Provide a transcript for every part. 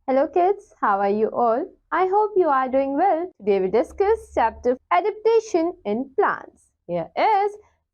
Hello kids, how are you all? I hope you are doing well. Today we discuss chapter adaptation in plants. Here is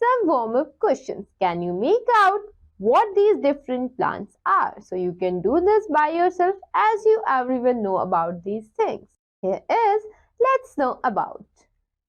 some warm-up questions. Can you make out what these different plants are? So you can do this by yourself as you everyone know about these things. Here is let's know about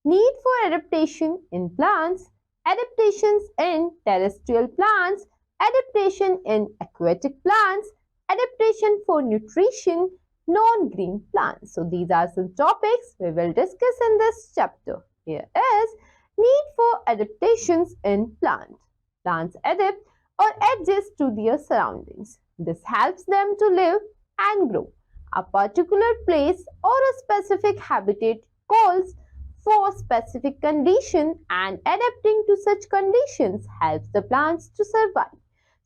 need for adaptation in plants, adaptations in terrestrial plants, adaptation in aquatic plants, adaptation for nutrition, non-green plants. So these are some topics we will discuss in this chapter. Here is need for adaptations in plants. Plants adapt or adjust to their surroundings. This helps them to live and grow. A particular place or a specific habitat calls for specific condition and adapting to such conditions helps the plants to survive.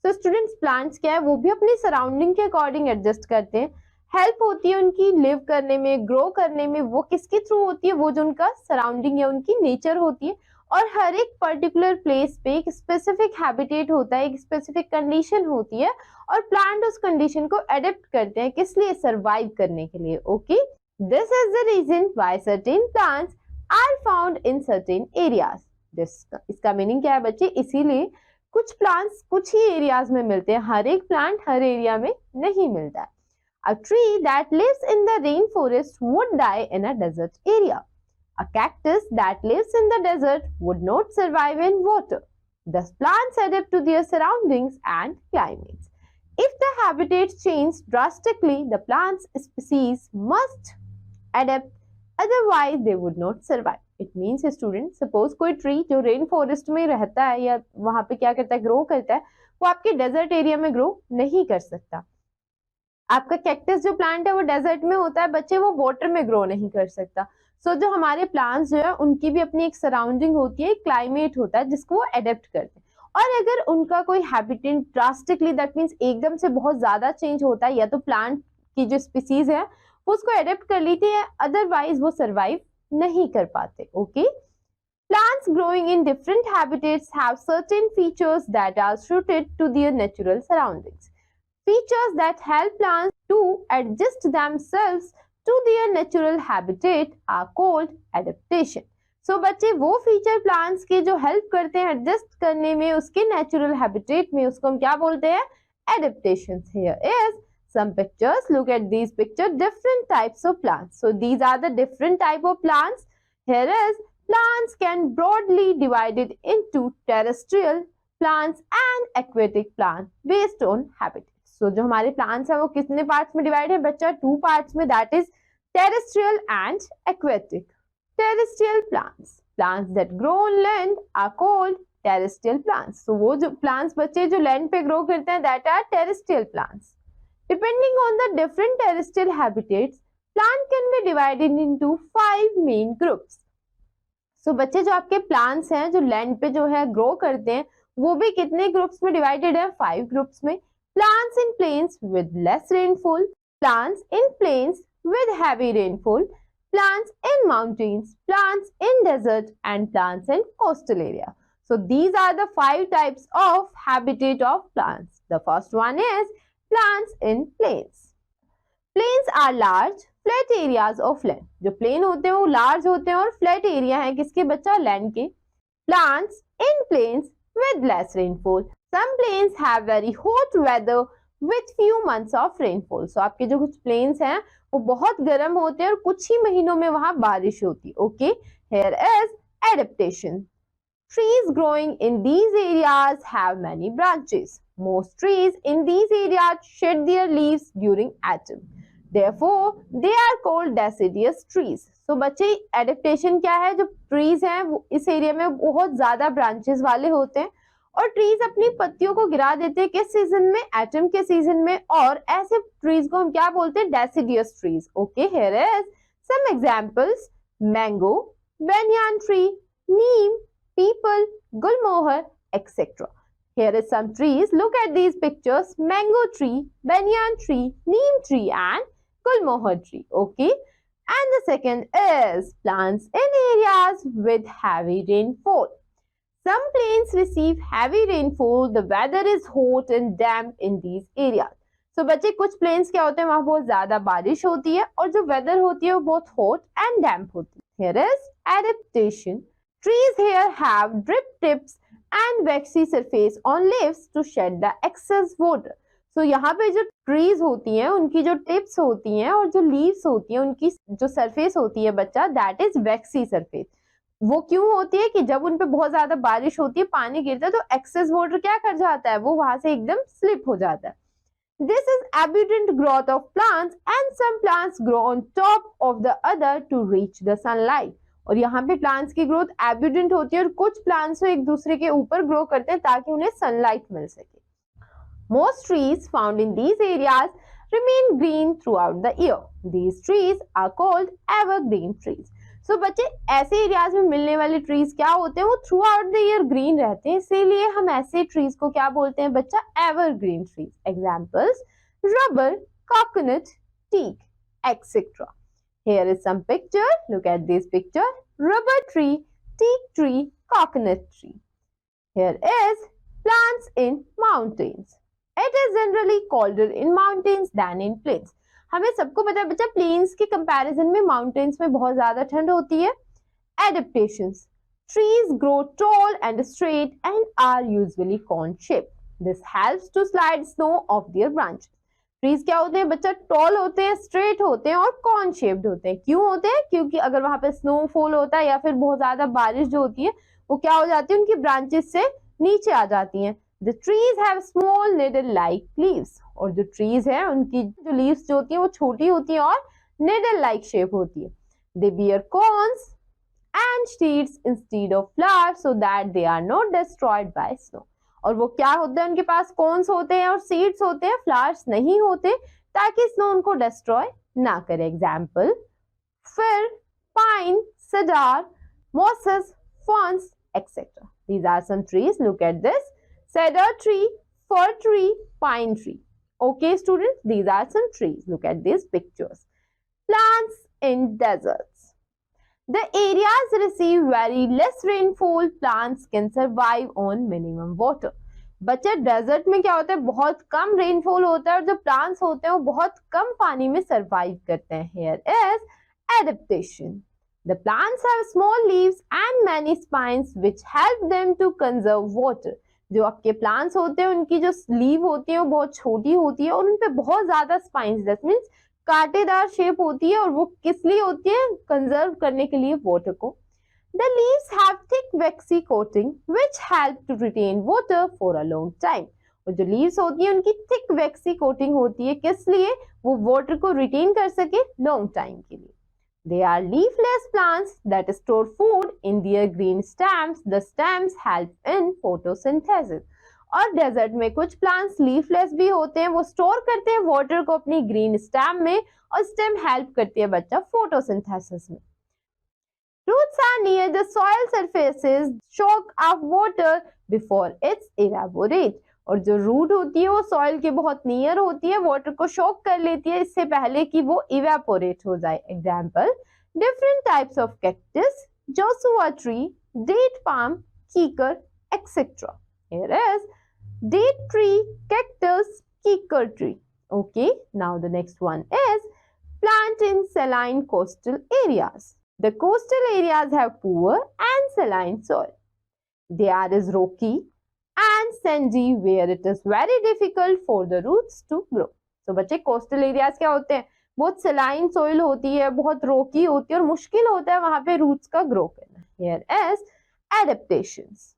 तो students plants क्या है वो भी अपनी surrounding के according adjust करते हैं. Help होती है उनकी लिव करने में, ग्रो करने में. वो किसके थ्रू होती है? वो जो उनका सराउंडिंग है, उनकी नेचर होती है. और हर एक पर्टिकुलर प्लेस पे एक स्पेसिफिक हैबिटेट होता है, एक स्पेसिफिक कंडीशन होती है और प्लांट उस कंडीशन को एडेप्ट करते हैं. किस लिए? सर्वाइव करने के लिए. Okay, this is the reason why certain plants are found in certain areas. इसका मीनिंग क्या है बच्चे? इसीलिए कुछ प्लांट्स कुछ ही एरियाज में मिलते हैं, हर एक प्लांट हर एरिया में नहीं मिलता है. A tree that lives in the rainforest would die in a desert area. A cactus that lives in the desert would not survive in water. Thus, plants adapt to their surroundings and climates. If the habitat changes drastically, the plant's species must adapt, otherwise they would not survive. It means student suppose कोई tree जो rain forest में रहता है या वहां पे क्या करता है, ग्रो करता है, वो आपके डेजर्ट एरिया में ग्रो नहीं कर सकता. आपका कैक्टस जो प्लांट है वो डेजर्ट में होता है बच्चे, वो वाटर में ग्रो नहीं कर सकता. सो जो हमारे प्लांट्स जो है उनकी भी अपनी एक सराउंडिंग होती है, क्लाइमेट होता है जिसको वो एडेप्ट करते हैं. और अगर उनका कोई हैबिटेट ड्रास्टिकली दैट मीन्स एकदम से बहुत ज्यादा चेंज होता है, या तो प्लांट की जो स्पीसीज है वो उसको एडेप्ट कर लेती है, अदरवाइज वो सर्वाइव नहीं कर पाते. Okay, plants growing in different habitats have certain features that are suited to their natural surroundings. Features that help plants to adjust themselves to their natural habitat are called adaptation. So बच्चे वो feature plants के जो help करते हैं adjust करने में उसके natural habitat में, उसको हम क्या बोलते हैं? Adaptation. Here is some pictures. Look at these pictures. Different types of plants. So these are the different type of plants. Here is plants can broadly divided into terrestrial plants and aquatic plants based on habitat. So जो हमारे plants हैं वो कितने parts में divide है बच्चा? 2 parts में, that is terrestrial and aquatic. Terrestrial plants. Plants that grow on land are called terrestrial plants. So वो जो plants बच्चे जो land पे grow करते हैं that are terrestrial plants. Depending on the different terrestrial habitats, plant can be divided into 5 main groups. So बच्चे जो आपके plants हैं जो land पे जो है grow करते हैं वो भी कितने groups में divided है? 5 groups में. Plants in plains with less rainfall, plants in plains with heavy rainfall, plants in mountains, plants in desert and plants in coastal area. So these are the 5 types of habitat of plants. The first one is plants in plains. Plains are large flat areas of land. जो plain होते हैं वो large होते हैं और flat area है किसके बच्चा? land के. Plants in plains with less rainfall. Some plains have very hot weather with few months of rainfall. So आपके जो कुछ plains हैं वो बहुत गर्म होते हैं और कुछ ही महीनों में वहां बारिश होती. Okay, here is adaptation. Trees growing in these areas have many branches. Most trees in these areas shed their leaves during autumn. Therefore, they are called deciduous trees. So बच्चे adaptation क्या है? जो trees हैं वो इस area में बहुत ज्यादा branches वाले होते हैं और trees अपनी पत्तियों को गिरा देते हैं किस सीजन में? autumn के सीजन में. और ऐसे trees को हम क्या बोलते हैं? deciduous trees. Okay, here is some examples: mango, banyan tree, neem, people, gulmohar, etc. Here is some trees. Look at these pictures: mango tree, banyan tree, neem tree and gulmohar tree. Okay. And the second is plants in areas with heavy rainfall. Some plains receive heavy rainfall. The weather is hot and damp in these areas. सो बच्चे कुछ planes क्या होते हैं, वहां बहुत ज्यादा बारिश होती है और जो वेदर होती है वो बहुत हॉट एंड डैम्प होती है. Here is adaptation. Trees here have drip tips and waxy surface on leaves to shed the excess water. So यहाँ पे जो ट्रीज होती हैं उनकी जो टिप्स होती हैं और जो लीव्स होती हैं उनकी जो सरफेस होती है बच्चा, दैट इज वैक्सी सरफेस. वो क्यों होती है कि जब उन पे बहुत ज्यादा बारिश होती है, पानी गिरता है, तो एक्सेस वाटर क्या कर जाता है, वो वहां से एकदम स्लिप हो जाता है. This is abundant growth of plants and some plants grow on top of the other to reach the sunlight. और यहाँ पे plants की growth abundant होती है और कुछ plants एक दूसरे के ऊपर grow करते हैं ताकि उन्हें sunlight मिल सके. Most trees found in these areas remain green throughout the year. These trees are called evergreen trees. So बच्चे ऐसे एरियाज में मिलने वाले ट्रीज क्या होते हैं, वो through out the year green रहते हैं, इसीलिए हम ऐसे ट्रीज को क्या बोलते हैं बच्चा, evergreen trees. Examples rubber, coconut, teak, etcetera. Here is some picture, look at this picture. Rubber tree, teak tree, coconut tree. Here is plants in mountains. It is generally colder in mountains than in plains. हमें सबको पता है बच्चा, planes के comparison में mountains में बहुत ज्यादा ठंड होती है. Adaptations. Trees grow tall and straight and are usually cone shaped. This helps to slide snow off their branches. Trees क्या होते हैं बच्चा, टॉल होते हैं, स्ट्रेट होते हैं और कॉन शेप्ड होते हैं. क्यों होते हैं, क्योंकि अगर वहां पे स्नोफॉल होता है या फिर बहुत ज्यादा बारिश जो होती है वो क्या हो जाती है, उनकी ब्रांचेस से नीचे आ जाती हैं. The trees have small needle-like leaves. और जो ट्रीज है उनकी जो लीव्स जो होती है वो छोटी होती है और needle like शेप होती है. They bear cones and seeds instead of flowers so that they are not destroyed by snow. और वो क्या होता है, उनके पास कॉन्स होते हैं और सीड्स होते हैं, फ्लावर्स नहीं होते, ताकि स्नो उनको डिस्ट्रॉय ना करे. एग्जाम्पल फिर, pine, cedar, mosses, ferns, etc. These are some trees. Look at this. Cedar tree, fir tree, pine tree. Okay, students, these are some trees. Look at these pictures. Plants in deserts. The areas receive very less rainfall. Plants can survive on minimum water. बच्चे desert में क्या होता है, बहुत कम rainfall होता है और जो प्लांट्स होते हैं वो बहुत कम पानी में सरवाइव करते हैं. Here is adaptation. The plants have small leaves and many spines which help them to conserve water. जो आपके प्लांट्स होते हैं उनकी जो लीव होती है वो बहुत छोटी होती है और उन पे बहुत ज्यादा स्पाइंस, दैट मींस कांटेदार शेप होती है, और वो किस लिए होती है, कंजर्व करने के लिए वाटर को. The leaves have thick waxy coating which help to retain water for a long time. और जो लीव्स होती है उनकी थिक वैक्सी कोटिंग होती है, किस लिए, वो वाटर को रिटेन कर सके लॉन्ग टाइम के लिए. They are leafless plants that store food in their green stems. The stems help in photosynthesis. और डेजर्ट में कुछ प्लांट्स लीफलेस भी होते हैं, वो स्टोर करते हैं वाटर को अपनी ग्रीन स्टेम में और स्टेम हेल्प करती है बच्चा फोटोसिंथेसिस में. Roots are near the soil surfaces, soak up water before it's evaporate. और जो रूट होती है वो सॉइल के बहुत नियर होती है, वाटर को शॉक कर लेती है इससे पहले कि वो इवेपोरेट हो जाए. Example different types of cactus, Joshua tree, date palm, कीकर, etcetera. Here is date tree, cactus, कीकर tree. Okay, now the next one is plant in saline coastal areas. The coastal areas have poor and saline soil. There is rocky and sandy where it is very difficult for the roots to grow. So बच्चे coastal areas क्या होते हैं, बहुत saline soil होती है, बहुत रोकी होती है और मुश्किल होता है वहां पे रूट्स का ग्रो करना. Here is adaptations.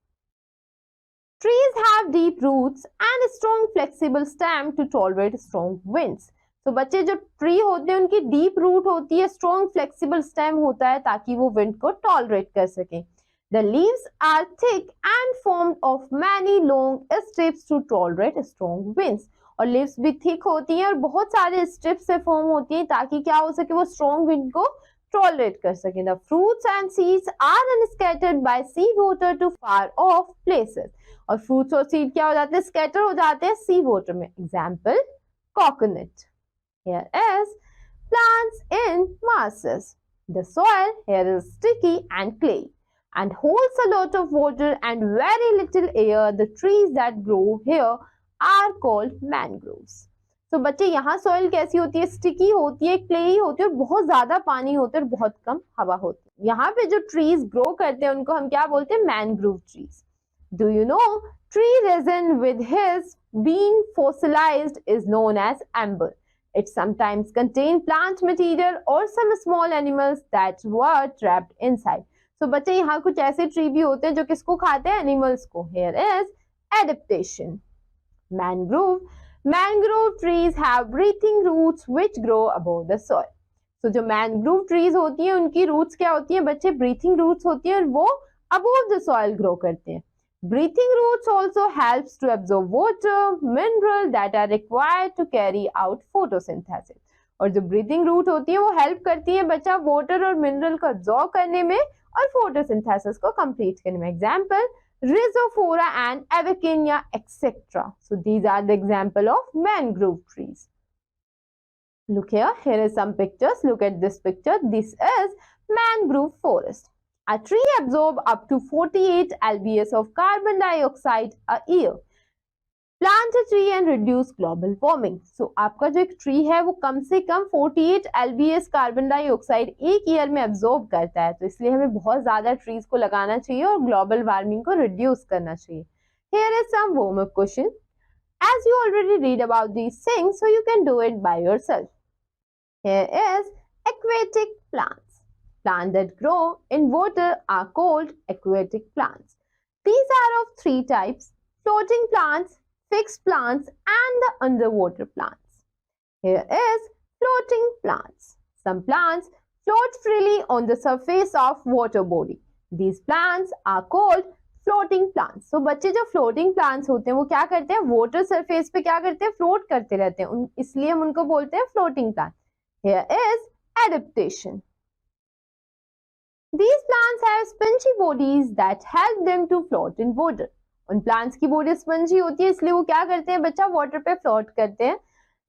Trees have deep roots and strong flexible stem to tolerate strong winds. तो बच्चे जो ट्री होते हैं उनकी डीप रूट होती है, स्ट्रॉन्ग फ्लेक्सिबल स्टेम होता है ताकि वो विंड को टॉलरेट कर सके. The leaves are thick and formed of many long strips to tolerate strong winds. और leaves भी thick होती हैं और बहुत सारे strips से form होती हैं ताकि क्या हो सके, वो strong wind को tolerate कर सके. The fruits and seeds are unscattered by sea water to far off places. और fruits और seed क्या हो जाते हैं, scatter हो जाते हैं sea water में. Example coconut. Here is plants in marshes. The soil here is sticky and clay and holds a lot of water and very little air. The trees that grow here are called mangroves. तो बच्चे यहाँ soil कैसी होती है, sticky होती है, clay होती है और बहुत ज्यादा पानी होता है और बहुत कम हवा होती है। यहाँ पे जो ट्रीज ग्रो करते हैं उनको हम क्या बोलते हैं, mangrove trees. Do you know, tree resin with his being fossilized is known as amber. It sometimes contains plant material or some small animals that were trapped inside. So बच्चे यहाँ कुछ ऐसे ट्री भी होते हैं जो किसको खाते हैं, एनिमल्स को। Here is adaptation. Mangrove trees have breathing roots which grow above the soil. So जो मैनग्रोव ट्रीज होती हैं उनकी रूट्स क्या होती हैं बच्चे, ब्रीथिंग रूट्स होती हैं और वो above the soil ग्रो करते हैं। Breathing roots also helps to absorb water, mineral that are required to carry out photosynthesis. और जो breathing root होती है वो help करती है बच्चा water और mineral को absorb करने में और photosynthesis को complete करने में। Example, Rhizophora and Avicennia, etc. So these are the example of mangrove trees. Look here, here is some pictures. Look at this picture. This is mangrove forest. A tree absorbs up to 48 lbs of carbon dioxide a year. Plant a tree and reduce global warming. So आपका जो एक tree है वो कम से कम 48 lbs carbon dioxide एक year में absorb करता है, तो इसलिए हमें बहुत ज्यादा ट्रीज को लगाना चाहिए और ग्लोबल वार्मिंग को रिड्यूस करना चाहिए। Here is some warm-up question. As you already read about these things, so you can do it by yourself. Here is aquatic plants. Plants that grow in water are called aquatic plants. These are of three types: floating plants, fixed plants, and the underwater plants. Here is floating plants. Some plants float freely on the surface of water body. These plants are called floating plants. So बच्चे जो floating plants होते हैं वो क्या करते हैं, water surface पे क्या करते हैं, float करते रहते हैं, इसलिए हम उनको बोलते हैं floating plant. Here is adaptation. These plants have spongy bodies that help them to float in water. उन प्लांट्स की बॉडी स्पंजी होती है इसलिए वो क्या करते हैं बच्चा, वाटर पे फ्लोट करते हैं।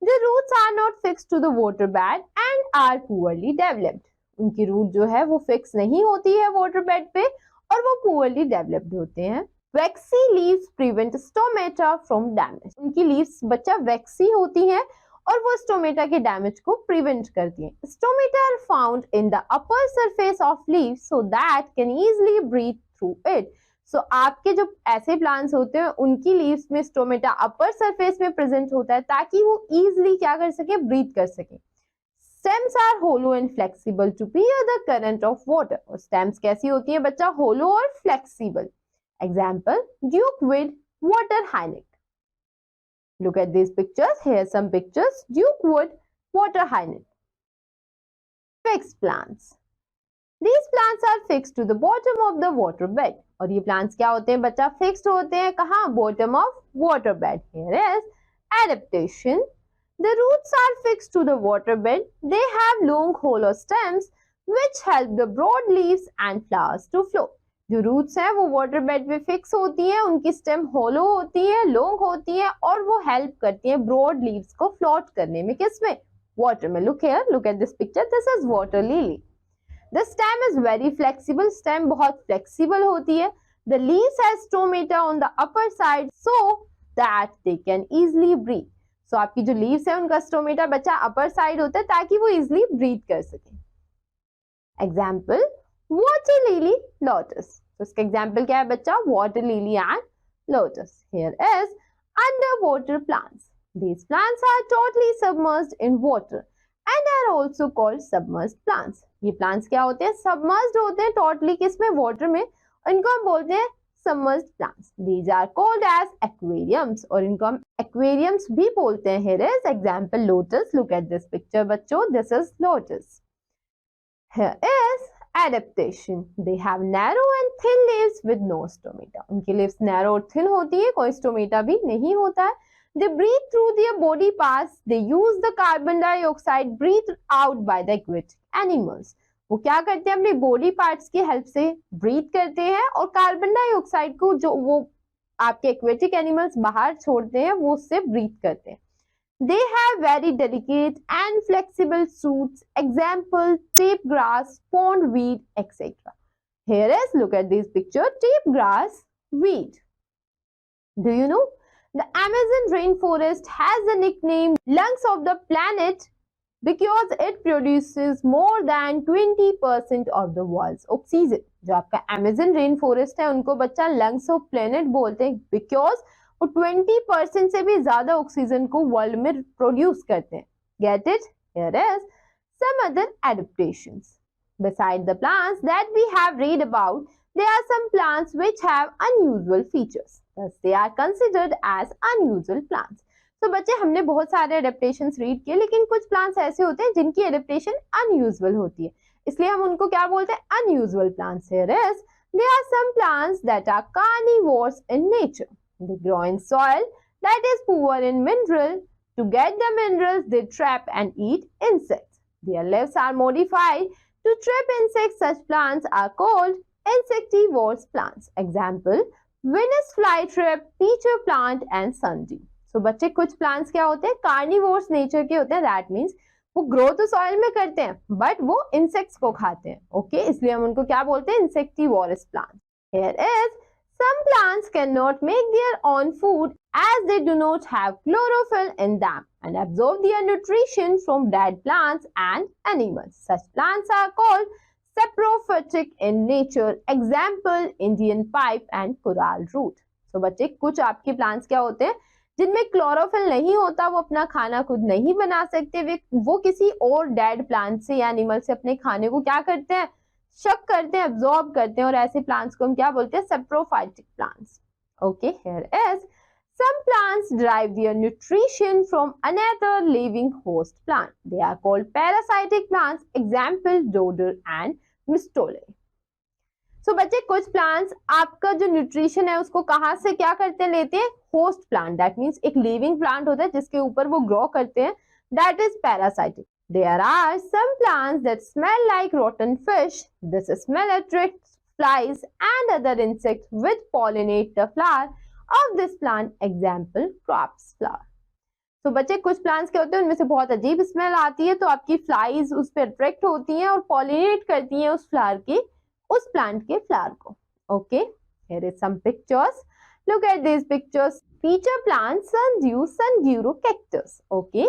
The roots are not fixed to the water bed and are poorly developed. उनकी रूट जो है वो फिक्स नहीं होती है वाटर बेड पे और वो poorly developed होते हैं। Waxy leaves prevent stomata from damage. उनकी लीव्स बच्चा वैक्सी होती हैं और वो स्टोमेटा के डैमेज को प्रिवेंट करती हैं। Stomata are found in the upper surface of leaves so that can easily breathe through it. So, आपके जो ऐसे प्लांट्स होते हैं उनकी लीव्स में स्टोमेटा अपर सरफेस में प्रेजेंट होता है ताकि वो इजीली क्या कर सके, ब्रीथ कर सके। Stems are hollow and flexible to bear the current of water. और स्टेम्स कैसी होती है बच्चा, होलो और फ्लेक्सिबल। एग्जांपल, ड्यूकवुड, वाटर हाइनेक। Look at this pictures, here some pictures, duckweed, water हाइनेक। Fixed plants. These plants are fixed to the bottom of the water bed. और ये plants क्या होते हैं बच्चा, fixed होते हैं कहाँ, bottom of water bed. Here is adaptation. The roots are fixed to the water bed. They have long hollow stems which help the broad leaves and flowers to flow. जो roots हैं वो water bed पे fix होती हैं, उनकी stem hollow होती है, long होती है और वो help करती हैं broad leaves को float करने में, किसमें, water में। Look here, look at this picture. This is water lily. The stem is very flexible. Stem बहुत flexible होती है. The leaves have stomata on the upper side so that they can easily breathe. So आपकी जो leaves है उनका stomata बच्चा upper side होता है ताकि वो easily breathe कर सके। Example, water lily, lotus. तो इसका example क्या है बच्चा, water lily and lotus. Here is underwater plants. These plants are totally submerged in water and are also called submerged plants. ये plants क्या होते हैं, submerged होते हैं totally किसमें, water में, और इनको हम बोलते हैं submerged plants. These are called as aquariums और इनको हम aquariums भी बोलते हैं। Here is example, lotus. Look at this picture बच्चों, this is lotus. Here is adaptation. They have narrow and thin leaves with no stomata. उनकी leaves narrow और thin होती है, कोई stomata भी नहीं होता है। They breathe through their body parts. They use the carbon dioxide breathed out by the aquatic animals. वो क्या करते हैं, अपने बॉडी पार्ट्स की हेल्प से ब्रीथ करते हैं और कार्बन डाइऑक्साइड को जो वो आपके एक्वेटिक एनिमल्स बाहर छोड़ते हैं वो उससे ब्रीथ करते हैं। They have very delicate and flexible suits. Example, tape grass, pondweed, etc. Here is, look at this picture, tape grass, weed. Do you know? The Amazon rainforest has the nickname lungs of the planet because it produces more than 20% of the world's oxygen. जो आपका Amazon rainforest है उनको बच्चा lungs of planet बोलते हैं because वो 20% से भी ज्यादा ऑक्सीजन को वर्ल्ड में प्रोड्यूस करते हैं. Get it? Here is some other adaptations. Besides the plants that we have read about, there are some plants which have unusual features. Thus, they are considered as unusual plants. तो बच्चे हमने बहुत सारे adaptations read किए, लेकिन कुछ plants ऐसे होते हैं जिनकी एडेप्टेशन अनयूजुअल होती है, इसलिए हम उनको क्या बोलते हैं? Unusual plants. Here is there are some plants that are carnivores in nature. They grow in soil that is poor in mineral. To get the minerals, they trap and eat insects. Their leaves are modified to trap insects. Such plants are called insectivorous plants. Example: Venus flytrap, peacher plant and sundew. So बच्चे कुछ plants क्या होते हैं? Carnivores nature के होते हैं. That means वो grow तो सॉइल में करते हैं बट वो इंसेक्ट्स को खाते हैं. ओके, इसलिए हम उनको क्या बोलते हैं? Insectivorous plant. Here is some plants cannot make their own food as they do not have chlorophyll in them and absorb their nutrition from dead plants and animals. Such plants are called saprophytic in nature. Example: Indian pipe and coral root. So बच्चे कुछ आपके plants क्या होते हैं जिनमें chlorophyll नहीं होता, वो अपना खाना खुद नहीं बना सकते, वो किसी और डेड प्लांट से या एनिमल से अपने खाने को क्या करते हैं? शक करते हैं, एब्जॉर्ब करते हैं, और ऐसे प्लांट्स को हम क्या बोलते हैं? Saprophytic plants. Okay, here is some plants derive their nutrition from another living host plant. They are called parasitic plants. Example: dodder and mistole. So बच्चे कुछ प्लांट्स आपका जो न्यूट्रिशन है उसको कहाँ से क्या करते हैं? लेते हैं होस्ट प्लांट. दैट मीन्स एक लिविंग प्लांट होता है जिसके ऊपर वो ग्रो करते हैं. That is parasitic. There are some plants that smell like rotten fish. This smell attracts flies and other insects which pollinate the flower of this plant. Example: crab's flower. तो बच्चे कुछ प्लांट्स क्या होते हैं उनमें से बहुत अजीब स्मेल आती है, तो आपकी फ्लाइज उस पर अट्रैक्ट होती हैं और पॉलिनेट करती हैं उस फ्लावर के, उस प्लांट के फ्लावर को. Okay, here is some pictures. Look at these pictures. Peacher plant, sundew, sunguro cactus. Okay,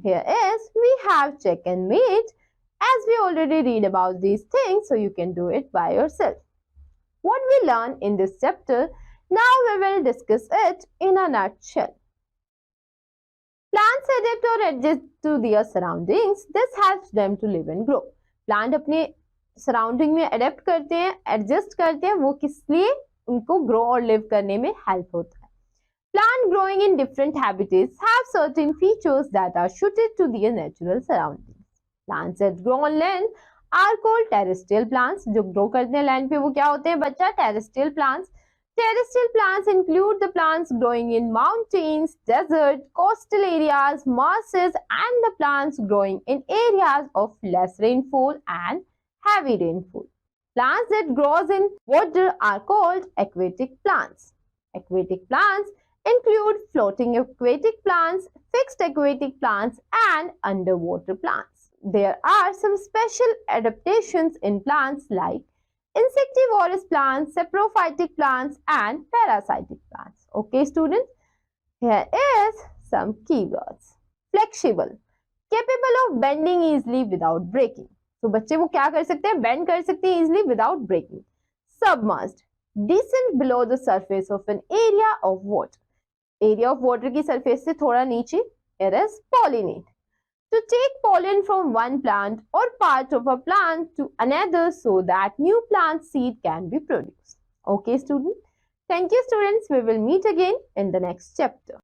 here is we have check and mate. As we already read about these things, so you can do it by yourself. What we learn in this chapter, now we will discuss it in a nutshell. Plants adapt or adjust to their surroundings. This helps them to live and grow. Plant अपने surrounding में adapt करते हैं, adjust करते हैं, वो किस लिए? उनको ग्रो और लिव करने में हेल्प होता है. Plant growing in different habitats have certain features that are suited to their natural surroundings. Plants that grow on land are called terrestrial plants. जो ग्रो करते हैं लैंड पे वो क्या होते हैं बच्चा? terrestrial plants. Terrestrial plants include the plants growing in mountains, desert, coastal areas, marshes, and the plants growing in areas of less rainfall and heavy rainfall. Plants that grows in water are called aquatic plants. Aquatic plants include floating aquatic plants, fixed aquatic plants, and underwater plants. There are some special adaptations in plants like insectivorous plants, saprophytic plants, and parasitic plants. Okay, students? Here is some keywords. Flexible, capable of bending easily without breaking. तो बच्चे वो क्या कर सकते हैं? Bend कर सकते हैं easily without breaking. Submerged, descend below the surface of an area of water. Area of water की सरफेस से थोड़ा नीचे. It is pollinate, to take pollen from one plant or part of a plant to another so that new plant seed can be produced. Okay, students? Thank you, students. We will meet again in the next chapter.